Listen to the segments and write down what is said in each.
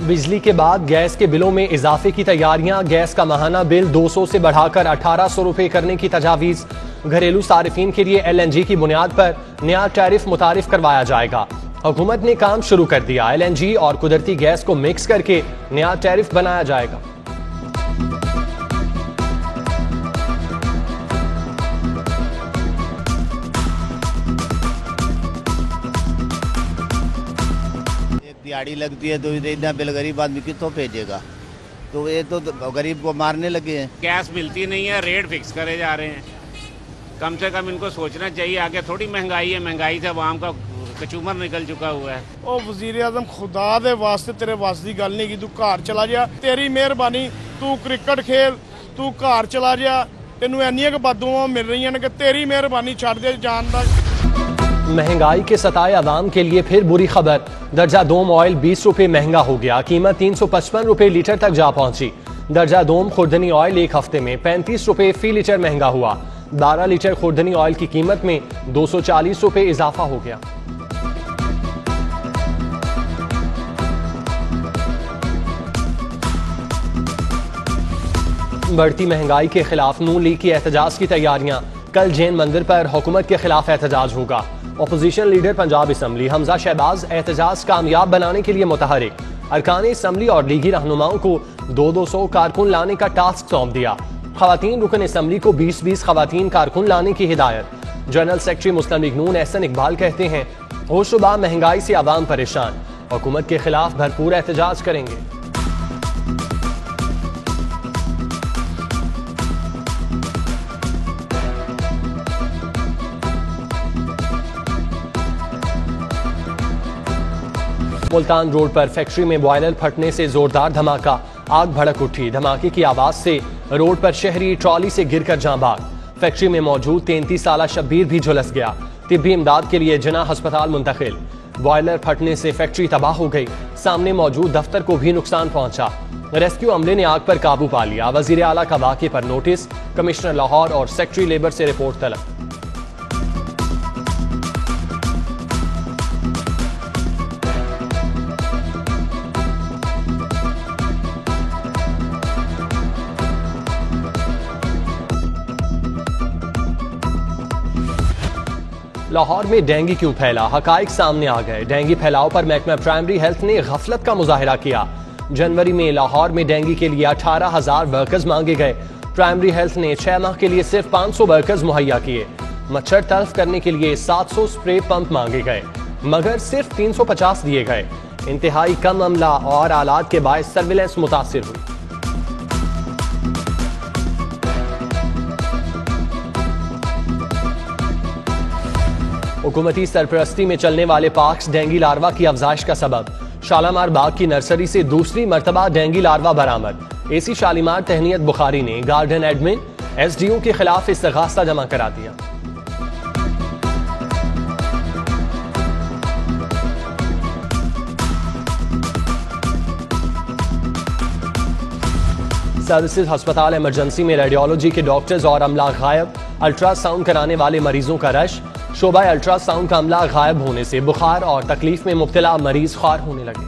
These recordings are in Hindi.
बिजली के बाद गैस के बिलों में इजाफे की तैयारियां। गैस का माहाना बिल 200 से बढ़ाकर 1800 रुपए करने की तजावीज। घरेलू सारिफीन के लिए LNG की बुनियाद पर नया टैरिफ मुतारिफ करवाया जाएगा। हुकूमत ने काम शुरू कर दिया। LNG और कुदरती गैस को मिक्स करके नया टैरिफ बनाया जाएगा। दिहाड़ी लगती है तो इतना बिल गरीब आदमी कितों भेजेगा, तो ये तो गरीब को मारने लगे हैं। गैस मिलती नहीं है, रेट फिक्स करे जा रहे हैं। कम से कम इनको सोचना चाहिए, आगे थोड़ी महंगाई है, महंगाई से आवाम का कचूमर निकल चुका हुआ है। ओ वजीर आजम, खुदा दे वास्ते तेरे वास दी गल नहीं की, तू घर चला जा, तेरी मेहरबानी, तू क्रिकेट खेल, तू घर चला जा, तेनू इन्नियां क बददुआं मिल रही हैं कि तेरी मेहरबानी छड़ दे जान दा। महंगाई के सताए अवाम के लिए फिर बुरी खबर। दर्जा दोम ऑयल 20 रुपए महंगा हो गया। कीमत 355 रुपए लीटर तक जा पहुंची। दर्जा दोम खुर्दनी ऑयल एक हफ्ते में 35 रुपए फी लीटर महंगा हुआ। 12 लीटर खुर्दनी ऑयल की कीमत में 240 रुपए इजाफा हो गया। बढ़ती महंगाई के खिलाफ नून लीग की एहतजाज की तैयारियां। कल जैन मंदिर पर हुकूमत के खिलाफ एहतजाज होगा। Opposition leader Punjab assembly Hamza Shahbaz एहतजाज कामयाब बनाने के लिए मुतहरिक। अरकान असम्बली और लीगी रहनुमाओं को 200 कारकुन लाने का टास्क सौंप दिया। खवातीन रुकन असम्बली को 20-20 खवातीन कारकुन लाने की हिदायत। जनरल सेक्रेटरी मुस्लिम लीग नून एहसन इकबाल कहते हैं, होशरुबा महंगाई से आवाम परेशान, हुकूमत के खिलाफ भरपूर एहतजाज करेंगे। मुल्तान रोड पर फैक्ट्री में बॉयलर फटने से जोरदार धमाका। आग भड़क उठी। धमाके की आवाज से रोड पर शहरी ट्रॉली से गिरकर जां बाग। फैक्ट्री में मौजूद 33 साला शब्बीर भी झुलस गया। तिब्बी इमदाद के लिए जना अस्पताल मुंतकिल। बॉयलर फटने से फैक्ट्री तबाह हो गई। सामने मौजूद दफ्तर को भी नुकसान पहुंचा। रेस्क्यू अमले ने आग पर काबू पा लिया। वजीर आला का वाक़े पर नोटिस। कमिश्नर लाहौर और सेक्रेटरी लेबर से रिपोर्ट तलब। लाहौर में डेंगू क्यों फैला, हकाइक सामने आ गए। डेंगू फैलाव पर महकमा प्राइमरी हेल्थ ने गफलत का मुजाहिरा किया। जनवरी में लाहौर में डेंगू के लिए 18,000 वर्कर्स मांगे गए। प्राइमरी हेल्थ ने 6 माह के लिए सिर्फ 500 वर्कर्स मुहैया किए। मच्छर तल्फ करने के लिए 700 स्प्रे पंप मांगे गए, मगर सिर्फ 350 दिए गए। इंतहाई कम अमला और आलात के बायस सर्विलेंस मुतासिर हुई। हुकूमती सरपरस्ती में चलने वाले पार्क्स डेंगू लार्वा की अफजाइश का सबब। शालामार बाग की नर्सरी से दूसरी मरतबा डेंगू लार्वा बरामद। एसी शालीमार तहनीत बुखारी ने गार्डन एडमिन SDO के खिलाफ इस्तगासा जमा करा दिया। सर्विसेज अस्पताल इमरजेंसी में रेडियोलॉजी के डॉक्टर्स और अमला गायब। अल्ट्रासाउंड कराने वाले मरीजों का रश। शोबा अल्ट्रासाउंड का अमला गायब होने से बुखार और तकलीफ में मुब्तला मरीज ख्वार होने लगे।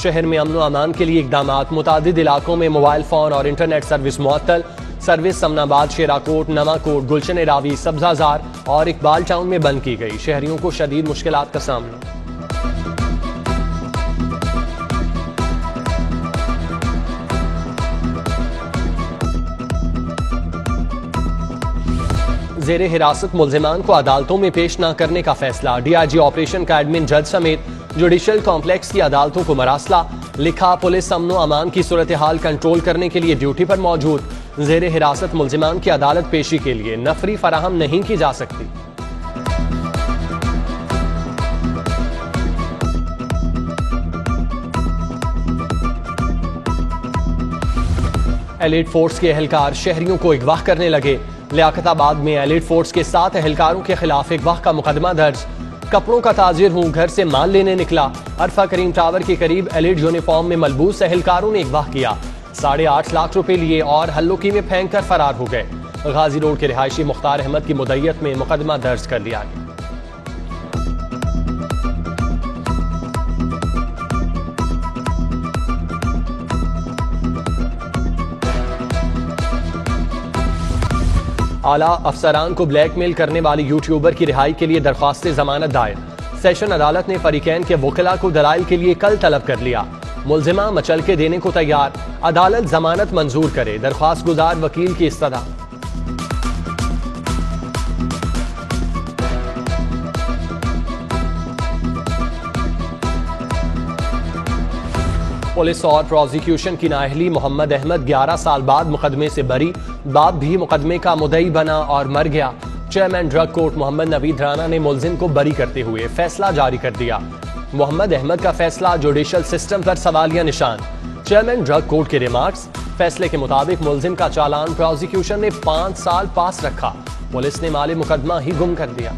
शहर में अमन अमान के लिए इकदामात। मुतादिद इलाकों में मोबाइल फोन और इंटरनेट सर्विस मुअत्तल। सर्विस समनाबाद, शेराकोट, नवाकोट, गुलशन रावी, सब्जाजार और इकबाल टाउन में बंद की गई। शहरियों को शदीद मुश्किलात का सामना। जेरे हिरासत मुल्जिमान को अदालतों में पेश न करने का फैसला। DIG ऑपरेशन का एडमिन जज समेत जुडिशल कॉम्प्लेक्स की अदालतों को मरासला। लिखा, पुलिस अमनो अमान की सूरत हाल कंट्रोल करने के लिए ड्यूटी पर मौजूद। जेरे हिरासत मुल्जिमान की अदालत पेशी के लिए नफरी फराहम नहीं की जा सकती। एलिट फोर्स के एहलकार शहरियों को अगवा करने लगे। लियाकताबाद में एलिट फोर्स के 7 एहलकारों के खिलाफ अगवा का मुकदमा दर्ज। कपड़ों का ताजिर हूं, घर से माल लेने निकला। अरफा करीम टावर के करीब एलिट यूनिफॉर्म में मलबूस एहलकारों ने अगवा किया। 8.5 लाख रुपए लिए और हल्लोकी में फेंक कर फरार हो गए। गाजी रोड के रिहायशी मुख्तार अहमद की मुद्दत में मुकदमा दर्ज कर लिया गया। आला अफसरान को ब्लैकमेल करने वाली यूट्यूबर की रिहाई के लिए दरख्वास्त जमानत दायर। सेशन अदालत ने फरीकैन के वकीला को दलाइल के लिए कल तलब कर लिया। मुलजिमा मचल के देने को तैयार, अदालत जमानत मंजूर करे, दरख्वास्त गुजार वकील की इस्तदा। पुलिस और प्रोसिक्यूशन की नाअहली, मोहम्मद अहमद 11 साल बाद मुकदमे से बरी, बाप भी मुकदमे का मुद्दई बना और मर गया। Chairman drug court Mohammad Naveed Rana ने मुलजिम को बरी करते हुए फैसला जारी कर दिया। मोहम्मद अहमद का फैसला जुडिशल सिस्टम पर सवालिया निशान। चेयरमैन ड्रग कोर्ट के रिमार्क्स, फैसले के मुताबिक मुलजिम का चालान प्रोसिक्यूशन ने 5 साल पास रखा, पुलिस ने माले मुकदमा ही गुम कर दिया।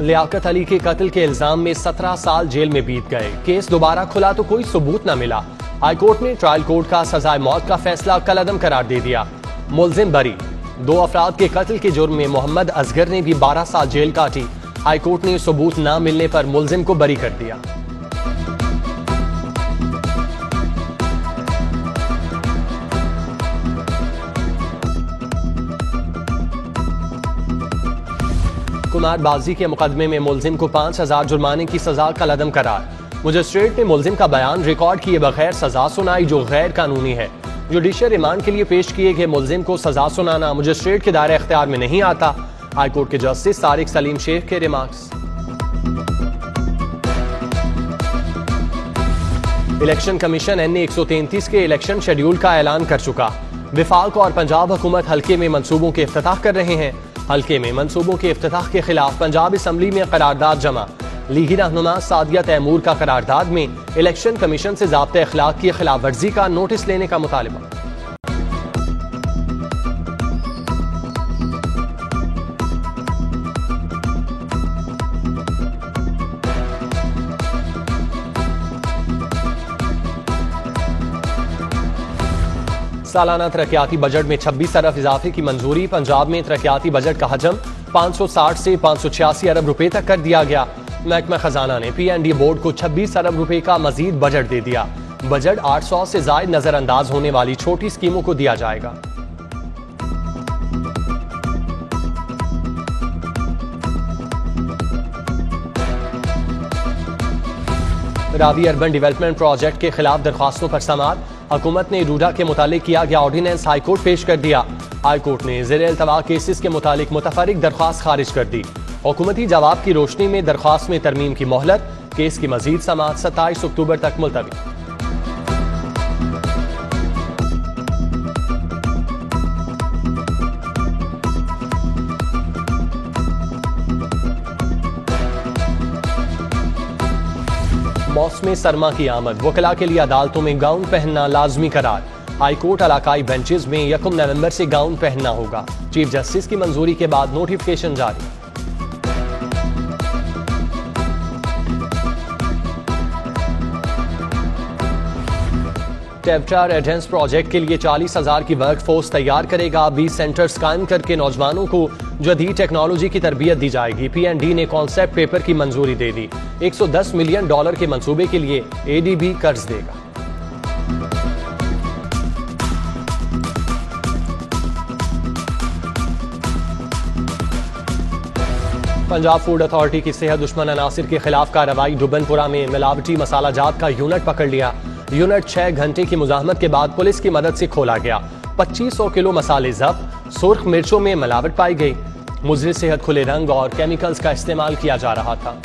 लियाकत अली के कत्ल के इल्जाम में 17 साल जेल में बीत गए। केस दोबारा खुला तो कोई सबूत न मिला। हाईकोर्ट ने ट्रायल कोर्ट का सजाए मौत का फैसला कलअदम करार दे दिया। मुलजिम बरी। 2 अफराद के कत्ल के जुर्म में मोहम्मद असगर ने भी 12 साल जेल काटी। हाईकोर्ट ने सबूत न मिलने पर मुलजिम को बरी कर दिया। कुमारबाजी के मुकदमे में मुलजिम को 5000 जुर्माने की सजा कलअदम करार। मजिस्ट्रेट ने मुलजिम का बयान रिकॉर्ड किए बगैर सजा सुनाई, जो गैर कानूनी है। जुडिशियल रिमांड के लिए पेश किए गए मुलजिम को सजा सुनाना मजिस्ट्रेट के दायरे इख्तियार में नहीं आता। हाईकोर्ट के जस्टिस तारिक सलीम शेख के रिमार्क्स। इलेक्शन कमीशन NA 133 के इलेक्शन शेड्यूल का ऐलान कर चुका। विफाक और पंजाब हुकूमत हल्के में मंसूबों के इफ्तिताह कर रहे हैं। हल्के में मंसूबों के इफ्तिताह के खिलाफ पंजाब असम्बली में करारदाद जमा। लीगी रहनुमा सादिया तैमूर का करारदाद में इलेक्शन कमीशन से ज़ाब्ते अखलाक की खिलाफ वर्जी का नोटिस लेने का मुतालबा। सालाना तरक्याती बजट में 26 अरब इजाफे की मंजूरी। पंजाब में तरक्याती बजट का हजम 560 से 586 अरब रुपए तक कर दिया गया। महकमा खजाना ने PND बोर्ड को 26 अरब रुपए का मजीद बजट दे दिया। बजट 800 से जायद नजरअंदाज होने वाली छोटी स्कीमों को दिया जाएगा। रावी अर्बन डेवलपमेंट प्रोजेक्ट के खिलाफ दरख्वास्तों पर समाअत। हुकूमत ने रूडा के मुतालिक किया गया ऑर्डिनेंस हाईकोर्ट पेश कर दिया। हाईकोर्ट ने ज़ेर इल्तवा केसेस के मुतालिक मुतफरिक दरख्वास्त खारिज कर दी। हुकूमती जवाब की रोशनी में दरख्वास्त में तरमीम की मोहलत। केस की मजीद समाअत 27 अक्टूबर तक मुलतवी। मौसम सरमा की आमद। वकला के लिए अदालतों में गाउन पहनना लाजमी करार। हाईकोर्ट इलाकाई बेंचेस में 1 नवंबर से गाउन पहनना होगा। चीफ जस्टिस की मंजूरी के बाद नोटिफिकेशन जारी। टेप्टार एडेंस प्रोजेक्ट के लिए 40,000 की वर्क फोर्स तैयार करेगा। 20 सेंटर्स कायम करके नौजवानों को जदीद टेक्नोलॉजी की तरबियत दी जाएगी। PND ने कॉन्सेप्ट पेपर की मंजूरी दे दी। $110 मिलियन के मंसूबे के लिए ADB कर्ज देगा। पंजाब फूड अथॉरिटी की सेहत दुश्मन अनासिर के खिलाफ कार्रवाई। डुबनपुरा में मिलावटी मसाला जात का यूनिट पकड़ लिया। यूनिट 6 घंटे की मुजाहमत के बाद पुलिस की मदद से खोला गया। 2500 किलो मसाले जब्त। सुर्ख मिर्चों में मिलावट पाई गई। मुज़र सेहत खुले रंग और केमिकल्स का इस्तेमाल किया जा रहा था।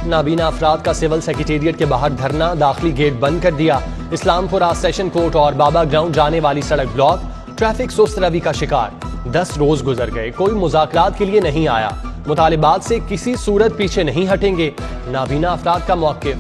नाबीना अफराद का सिविल सेक्रेटेरिएट के बाहर धरना। दाखिली गेट बंद कर दिया। इस्लामपुरा सेशन कोर्ट और बाबा ग्राउंड जाने वाली सड़क ब्लॉक। ट्रैफिक सुस्त रवि का शिकार। 10 रोज गुजर गए, कोई मुज़ाकरात के लिए नहीं आया। मुतालिबात से किसी सूरत पीछे नहीं हटेंगे। नाबीना अफराद का मौक़िफ़।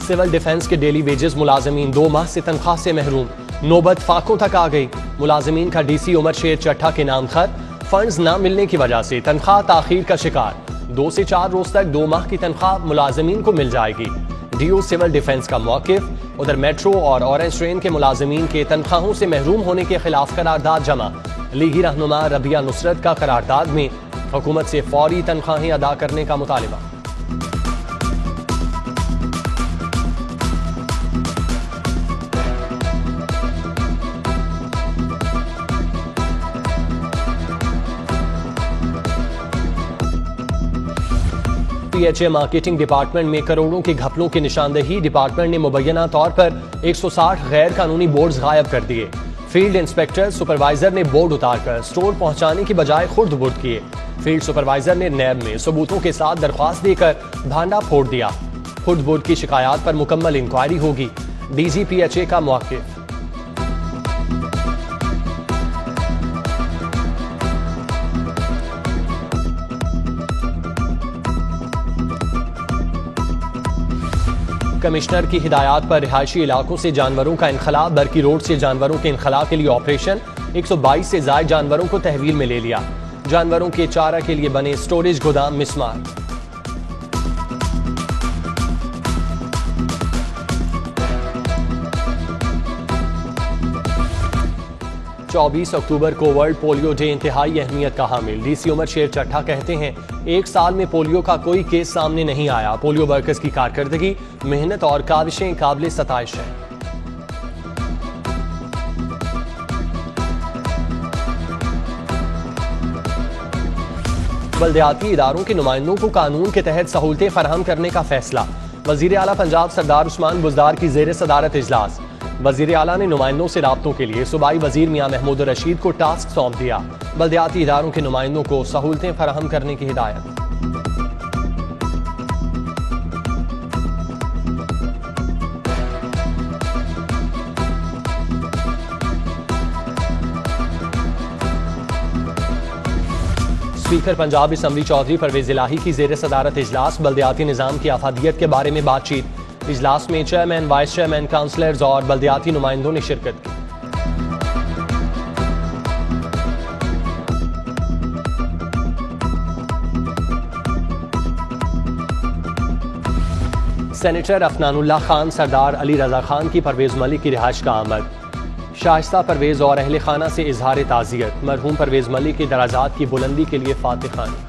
सिविल डिफेंस के डेली वेजेस मुलाजमीन 2 माह से तनख्वाह से महरूम, नौबत फाकों तक आ गई। मुलाजमीन का डीसी उमर शेर चट्टा के नाम खत, फंड्स न मिलने की वजह से तनख्वाह ताखीर का शिकार। 2 से 4 रोज तक 2 माह की तनख्वाह मुलाजमीन को मिल जाएगी। डीओ सिविल डिफेंस का मौकिफ। उधर मेट्रो और ऑरेंज ट्रेन के मुलाजमीन के तनख्वाहों से महरूम होने के खिलाफ करारदाद जमा। लीगी रहनुमा रबिया नुसरत का करारदाद में हुकूमत से फौरी तनख्वाहें अदा करने का मुतालिबा। पीएचए मार्केटिंग डिपार्टमेंट में करोड़ों के घपलों की निशानदेही। डिपार्टमेंट ने मुबैना तौर पर 160 गैर कानूनी बोर्ड्स गायब कर दिए। फील्ड इंस्पेक्टर सुपरवाइजर ने बोर्ड उतारकर स्टोर पहुंचाने की बजाय खुर्द बुर्द किए। फील्ड सुपरवाइजर ने नैब में सबूतों के साथ दरख्वास्त देकर भांडा फोड़ दिया। खुर्द बुर्द की शिकायत पर मुकम्मल इंक्वायरी होगी। डीजी पीएचए का मौकिफ। कमिश्नर की हिदायत पर रिहायशी इलाकों से जानवरों का इनखला। बरकी रोड से जानवरों के इनखला के लिए ऑपरेशन। 122 से ज्यादा जानवरों को तहवील में ले लिया। जानवरों के चारा के लिए बने स्टोरेज गोदाम मिसमार। चौबीस अक्टूबर को वर्ल्ड पोलियो डे इंतहाई अहमियत का हामिल। डीसी उमर शेर चट्टा कहते हैं, 1 साल में पोलियो का कोई केस सामने नहीं आया। पोलियो वर्कर्स की कारकर्दगी, मेहनत और काविशें काबिल सताइश है। बल्दियाती इदारों के नुमाइंदों को कानून के तहत सहूलतें फराहम करने का फैसला। वजीर आला पंजाब सरदार उस्मान बुज़दार की ज़ेर सदारत इजलास। वजीर आला ने नुमाइंदों से राब्तों के लिए सूबाई वजीर मियां महमूद रशीद को टास्क सौंप दिया। बल्दियाती इदारों के नुमाइंदों को सहूलतें फराहम करने की हिदायत। स्पीकर पंजाब असम्बली चौधरी परवेज इलाही की ज़ेर सदारत इजलास। बल्दियाती निज़ाम की आफादियत के बारे में बातचीत। इजलास में चेयरमैन, वाइस चेयरमैन, काउंसलर्स और बल्दियाती नुमाइंदों ने शिरकत की। सेनेटर अफनानुल्लाह खान, सरदार अली रजा खान की परवेज मलिक की रिहाइश का आमद। शाइस्ता परवेज और अहले खाना से इजहार ताज़ियत। मरहूम परवेज मलिक के दराजात की बुलंदी के लिए फातिह खानी।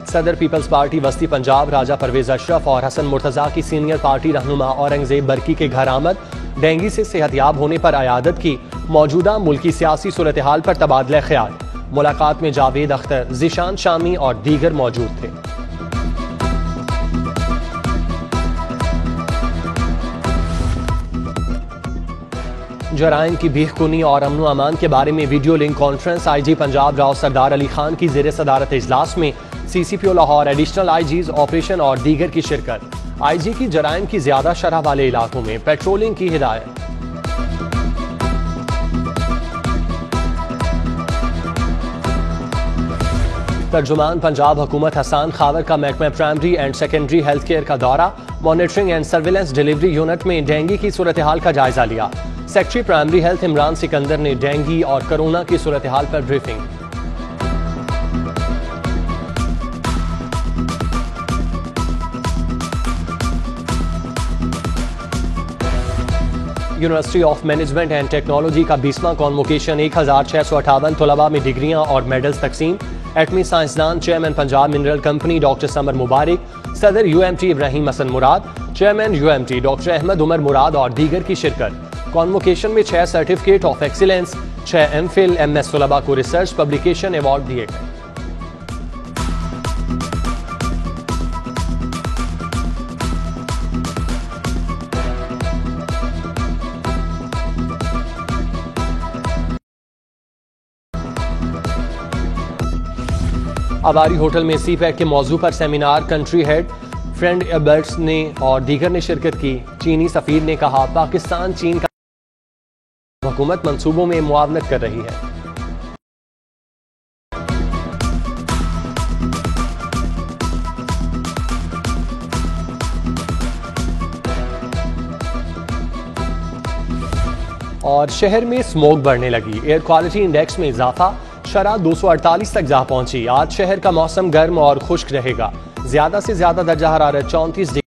सदर पीपल्स पार्टी वस्ती पंजाब राजा परवेज अशरफ और हसन मुर्तजा की सीनियर पार्टी रहनुमा औरंगजेब बरकी के घर आमद। डेंगू से सेहतयाब होने पर अयादत की। मौजूदा मुल्की सियासी सूरत हाल पर तबादला ख्याल। मुलाकात में जावेद अख्तर, ज़ीशान शामी और दीगर मौजूद थे। जराइम की भीखकुनी और अमन अमान के बारे में video link conference. IG Punjab Rao Sardar Ali Khan की ज़ेर सदारत इजलास में CCPO Lahore, additional IGs, operation और दीगर की शिरकत। आईजी की जराइम की ज्यादा शरह वाले इलाकों में पेट्रोलिंग की हिदायत। तर्जुमान पंजाब हुकूमत हसान खावर का महकमा primary and secondary health care का दौरा। Monitoring and surveillance delivery unit में डेंगू की सूरत हाल का जायजा लिया। Secretary primary health Imran Sikandar ने डेंगू और कोरोना की सूरत हाल पर briefing. University of management and technology का 20वां कॉन्वोकेशन। 1658 तलबा में डिग्रियां और मेडल्स तकसीम। एटमी साइंसदान, chairman Punjab Mineral Company doctor Samar Mubarak, सदर UMT Ibrahim Hasan Murad, chairman UMT doctor Ahmad Umar Murad और दीगर की शिरकत। कॉन्वोकेशन में 6 certificate of excellence, 6 MPhil, MS तलबा को रिसर्च पब्लिकेशन अवार्ड दिए गए। अबारी होटल में सीपैक के मौजू पर सेमिनार। कंट्री हेड फ्रेंड एबर्ट्स ने और दीगर ने शिरकत की। चीनी सफीर ने कहा, पाकिस्तान चीन का हुकूमत मंसूबों में मुआवनत कर रही है। और शहर में स्मोक बढ़ने लगी। एयर क्वालिटी इंडेक्स में इजाफा, शरह 248 तक जा पहुंची। आज शहर का मौसम गर्म और खुश्क रहेगा। ज्यादा से ज्यादा दर्जा हरारत 34 डिग्री